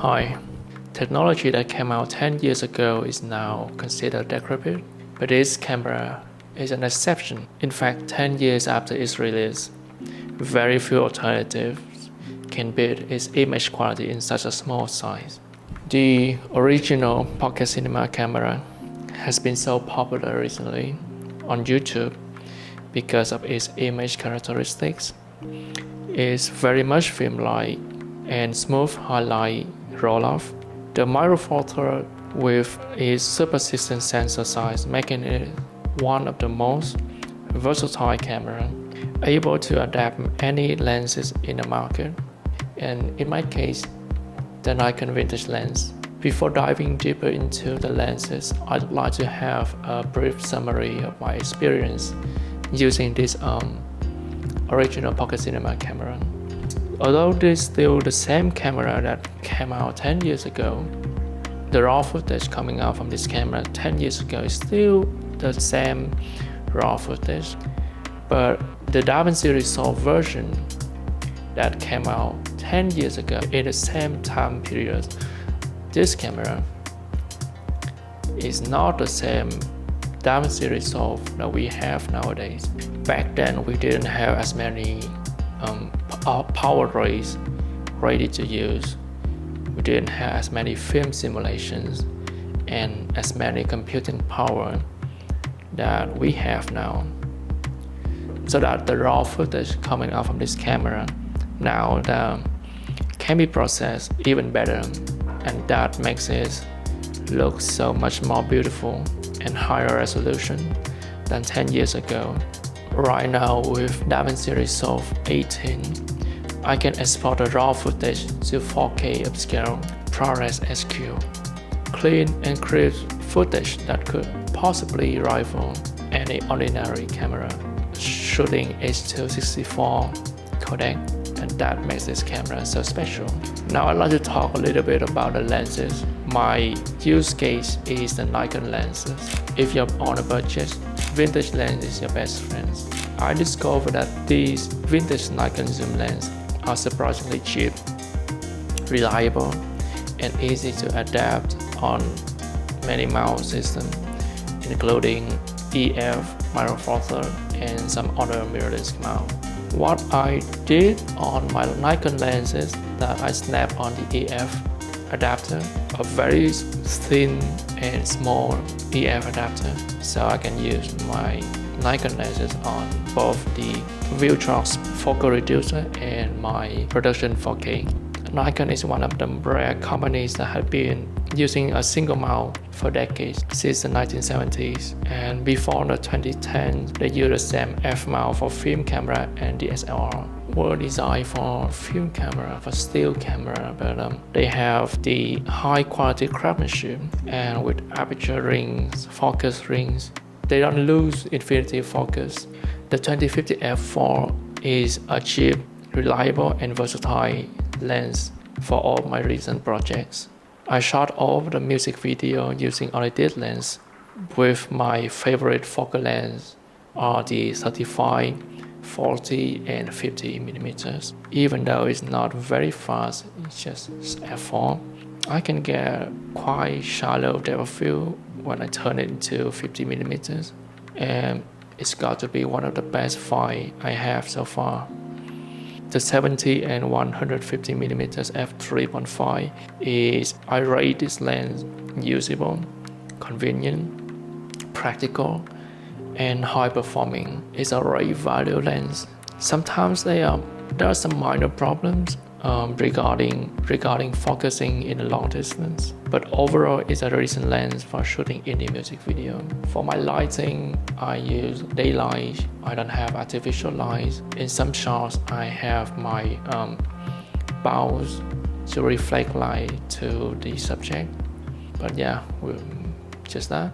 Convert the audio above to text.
Hi. Technology that came out 10 years ago is now considered decrepit, but this camera is an exception. In fact, 10 years after its release, very few alternatives can beat its image quality in such a small size. The original pocket cinema camera has been so popular recently on YouTube because of its image characteristics. It's very much film-like and smooth highlight roll-off. The mirror filter with its super persistent sensor size making it one of the most versatile cameras, able to adapt any lenses in the market, and in my case, the Nikkor Vintage lens. Before diving deeper into the lenses, I'd like to have a brief summary of my experience using this original pocket cinema camera. Although this is still the same camera that came out 10 years ago, the raw footage coming out from this camera 10 years ago is still the same raw footage. But the DaVinci Resolve version that came out 10 years ago in the same time period, this camera is not the same DaVinci Resolve that we have nowadays. Back then, we didn't have as many power rays ready to use. We didn't have as many film simulations and as many computing power that we have now. So that the raw footage coming out from this camera now can be processed even better, and that makes it look so much more beautiful and higher resolution than 10 years ago. Right now with DaVinci Resolve 18, I can export the raw footage to 4K upscale ProRes SQ. Clean and crisp footage that could possibly rival any ordinary camera shooting H.264 codec, and that makes this camera so special. Now I'd like to talk a little bit about the lenses. My use case is the Nikon lenses. If you're on a budget, vintage lens is your best friend. I discovered that these vintage Nikon zoom lenses are surprisingly cheap, reliable, and easy to adapt on many mount systems, including EF, mirror filter, and some other mirrorless mount. What I did on my Nikon lens is that I snapped on the EF adapter, a very thin and small EF adapter, so I can use my Nikon lenses on both the Viltrox focal reducer and my production 4K. Nikon is one of the rare companies that have been using a single mount for decades, since the 1970s, and before the 2010s they used the same F mount for film camera and DSLR. Were designed for film camera, for still camera, but they have the high quality craftsmanship, and with aperture rings, focus rings, they don't lose infinity focus. The 2050 f4 is a cheap, reliable, and versatile lens for all my recent projects. I shot all of the music video using only this lens, with my favorite focal lens are the 35, 40, and 50 millimeters. Even though it's not very fast, it's just f4, I can get quite shallow depth of field when I turn it into 50 millimeters, and it's got to be one of the best files I have so far. The 70 and 150 millimeters f3.5 is, I rate this lens usable, convenient, practical, and high performing. It's a great value lens. Sometimes there are some minor problems regarding focusing in the long distance, but overall it's a recent lens for shooting indie music video. For my lighting, I use daylight. I don't have artificial lights. In some shots I have my bows to reflect light to the subject, but yeah, just that.